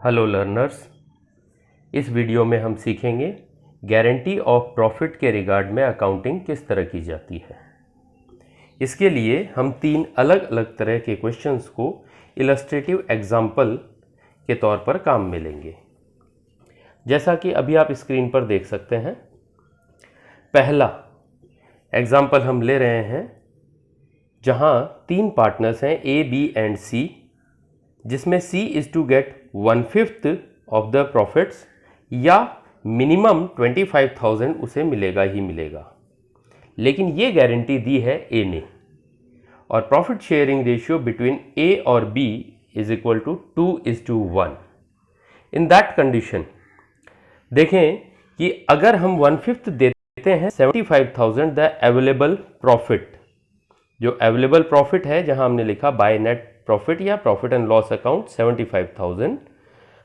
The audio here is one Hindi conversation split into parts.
हेलो लर्नर्स, इस वीडियो में हम सीखेंगे गारंटी ऑफ प्रॉफिट के रिगार्ड में अकाउंटिंग किस तरह की जाती है। इसके लिए हम 3 अलग अलग तरह के क्वेश्चंस को इलस्ट्रेटिव एग्जाम्पल के तौर पर काम में लेंगे। जैसा कि अभी आप स्क्रीन पर देख सकते हैं, पहला एग्जाम्पल हम ले रहे हैं जहां 3 पार्टनर्स हैं A, B एंड C, जिसमें C is to get 1/5 of the profits या मिनिमम 25,000 उसे मिलेगा ही मिलेगा। लेकिन ये गारंटी दी है A ने और profit sharing ratio between A और B is equal to 2:1। In that condition देखें कि अगर हम 1/5 देते हैं 75,000 द अवेलेबल प्रॉफिट, जो अवेलेबल प्रॉफिट है जहां हमने लिखा बाय नेट प्रॉफिट या प्रॉफिट एंड लॉस अकाउंट 75,000,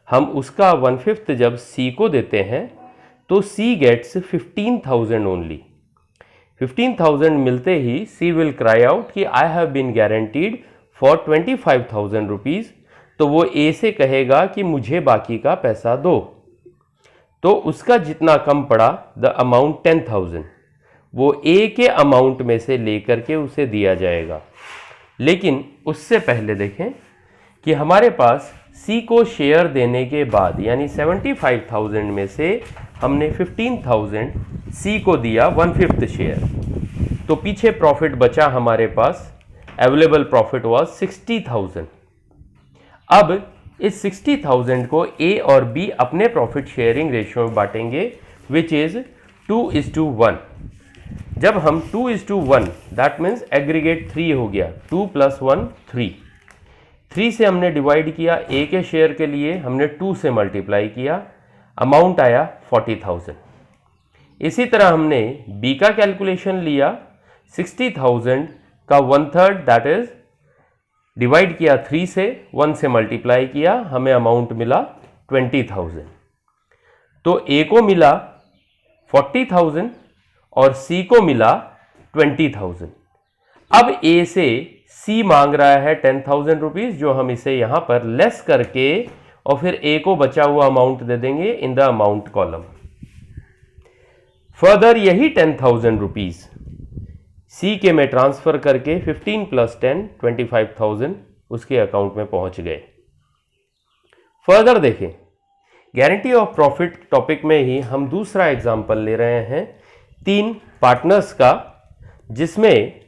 हम उसका 1/5 जब C को देते हैं तो C गेट्स 15,000 ओनली। 15,000 मिलते ही C विल क्राई आउट कि I have been guaranteed for 25,000 rupees. तो वो A से कहेगा कि मुझे बाकी का पैसा दो। तो उसका जितना कम पड़ा द अमाउंट 10,000 वो A के अमाउंट में से लेकर के उसे दिया जाएगा। लेकिन उससे पहले देखें कि हमारे पास C को शेयर देने के बाद यानी 75,000 में से हमने 15,000 C को दिया 1/5 शेयर, तो पीछे प्रॉफिट बचा हमारे पास, अवेलेबल प्रॉफिट वाज 60,000। अब इस 60,000 को A और B अपने प्रॉफिट शेयरिंग रेशियो में बांटेंगे विच इज 2:1। जब हम 2:1 दैट मीन्स एग्रीगेट 3 हो गया, 2 + 1 3। 3 से हमने डिवाइड किया, A के शेयर के लिए हमने 2 से मल्टीप्लाई किया, अमाउंट आया 40,000। इसी तरह हमने B का कैलकुलेशन लिया, 60,000 का 1/3 दैट इज डिवाइड किया 3 से, 1 से मल्टीप्लाई किया, हमें अमाउंट मिला 20,000। तो A को मिला 40,000 और C को मिला 20,000। अब A से C मांग रहा है 10,000 रुपीज, जो हम इसे यहां पर लेस करके और फिर A को बचा हुआ अमाउंट दे देंगे in the amount column. Further यही 10,000 रुपीज C के में ट्रांसफर करके 15 + 10 25,000 उसके अकाउंट में पहुंच गए। फर्दर देखें, गारंटी ऑफ प्रॉफिट टॉपिक में ही हम दूसरा एग्जाम्पल ले रहे हैं 3 पार्टनर्स का, जिसमें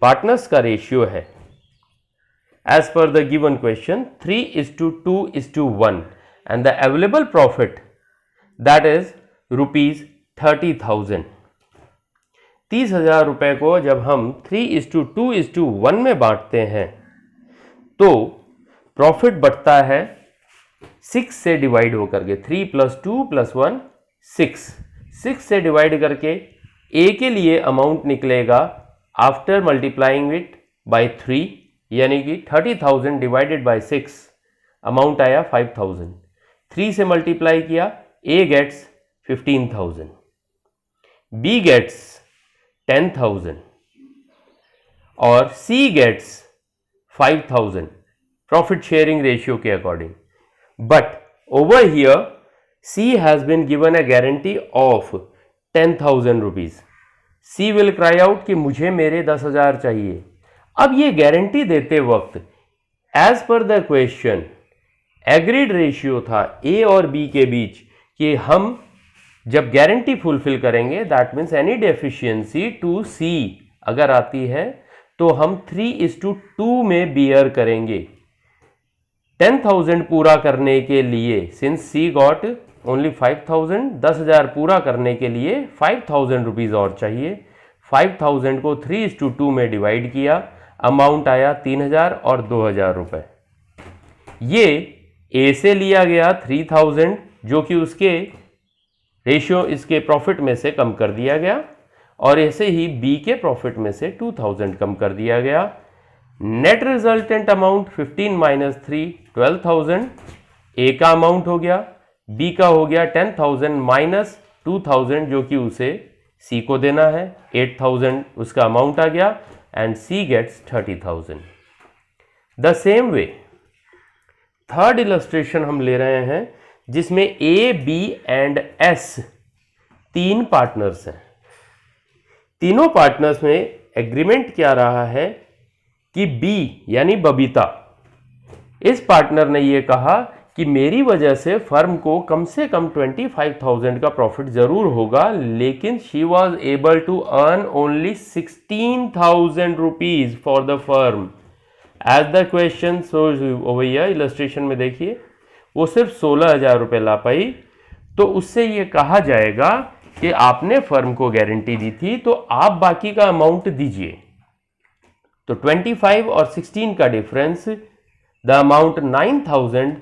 पार्टनर्स का रेशियो है as per the given question 3:2:1 and the available profit that is ₹30,000। 30,000 रुपए को जब हम 3:2:1 में बांटते हैं तो प्रॉफिट बढ़ता है 6 से डिवाइड होकर के, 3 + 2 + 1 6 से डिवाइड करके A के लिए अमाउंट निकलेगा आफ्टर मल्टीप्लाइंग इट बाय 3, यानी कि 30,000 डिवाइडेड बाय 6, अमाउंट आया 5,000। 3 से मल्टीप्लाई किया, A गेट्स 15,000, B गेट्स 10,000 और C gets 5,000 profit sharing ratio के according. But over here C has been given a guarantee of 10,000 rupees. C will cry out कि मुझे मेरे 10,000 चाहिए। अब ये गारंटी देते वक्त as per the question agreed ratio था A और B के बीच कि हम जब गारंटी फुलफिल करेंगे that means any deficiency to C अगर आती है तो हम 3:2 में बियर करेंगे। 10,000 पूरा करने के लिए सिंस C गॉट ओनली 5,000, 10,000 पूरा करने के लिए 5,000 रुपीज और चाहिए। 5,000 को 3:2 में डिवाइड किया, अमाउंट आया 3,000 और 2,000 रुपए। ये A से लिया गया 3,000 जो कि उसके रेशियो इसके प्रॉफिट में से कम कर दिया गया, और ऐसे ही B के प्रॉफिट में से 2,000 कम कर दिया गया। नेट रिजल्टेंट अमाउंट 15 - 3 12,000 A का अमाउंट हो गया, B का हो गया 10,000 - 2,000 जो कि उसे C को देना है, 8,000 उसका अमाउंट आ गया and C gets 30,000। The same way third illustration हम ले रहे हैं जिसमें ए, बी एंड एस तीन पार्टनर्स हैं। तीनों पार्टनर्स में एग्रीमेंट क्या रहा है कि बी यानी बबीता, इस पार्टनर ने ये कहा कि मेरी वजह से फर्म को कम से कम 25,000 का प्रॉफिट जरूर होगा, लेकिन she was able to earn only 16,000 rupees for the firm as the question shows over here. Illustration में देखिए वो सिर्फ 16,000 रुपये ला पाई, तो उससे ये कहा जाएगा कि आपने फर्म को गारंटी दी थी तो आप बाकी का अमाउंट दीजिए। तो 25 और 16 का डिफरेंस, द अमाउंट 9,000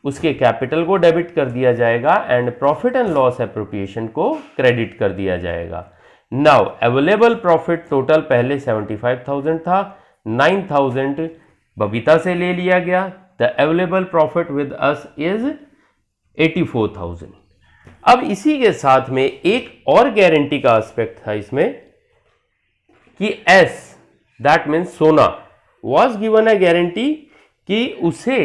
उसके कैपिटल को डेबिट कर दिया जाएगा and profit and loss appropriation को क्रेडिट कर दिया जाएगा। नाउ अवेलेबल प्रॉफिट टोटल पहले 75,000 था, 9,000 बबीता से ले लिया गया। The available profit with us is 84,000। अब इसी के साथ में एक और गारंटी का एस्पेक्ट था इसमें कि S, that means Sona, was given a guarantee कि उसे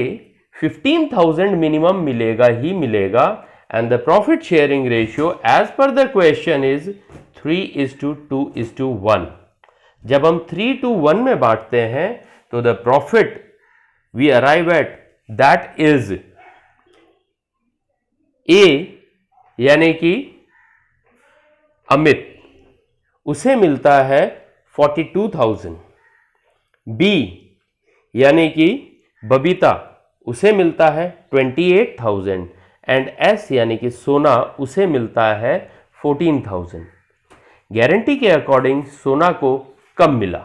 15,000 मिनिमम मिलेगा ही मिलेगा and the profit sharing ratio as per the question is 3:2:1। जब हम 3:1 में बांटते हैं तो the profit we arrive at that is A यानी कि अमित, उसे मिलता है 42,000। बी यानी कि बबीता, उसे मिलता है 28,000 एंड एस यानी कि सोना, उसे मिलता है 14,000। गारंटी के अकॉर्डिंग सोना को कम मिला।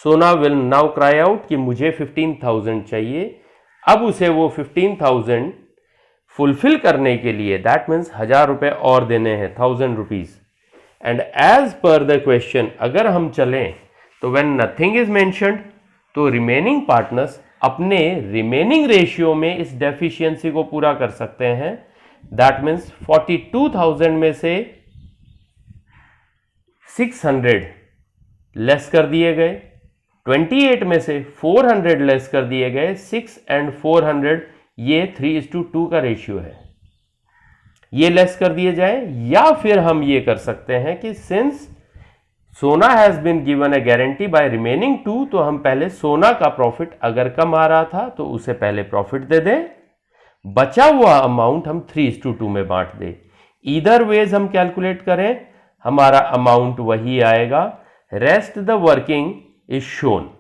सोना विल नाउ क्राई आउट कि मुझे 15,000 चाहिए। अब उसे वो 15,000 फुलफिल करने के लिए दैट मीन्स 1,000 रुपये और देने हैं, 1,000 rupees. And as per the question अगर हम चलें तो व्हेन नथिंग इज मेंशन्ड तो रिमेनिंग पार्टनर्स अपने रिमेनिंग रेशियो में इस डेफिशिएंसी को पूरा कर सकते हैं। दैट मीन्स 42,000 में से 600 लेस कर दिए गए, 28 में से 400 लेस कर दिए गए। 6 एंड 400 ये 3:2 का रेशियो है, ये लेस कर दिए जाए। या फिर हम ये कर सकते हैं कि since Sona has been given a guarantee by remaining 2, तो हम पहले सोना का प्रॉफिट अगर कम आ रहा था तो उसे पहले प्रॉफिट दे दें, बचा हुआ अमाउंट हम 3:2 में बांट दें। ईदर वेज हम कैलकुलेट करें हमारा अमाउंट वही आएगा। Rest the working is shown.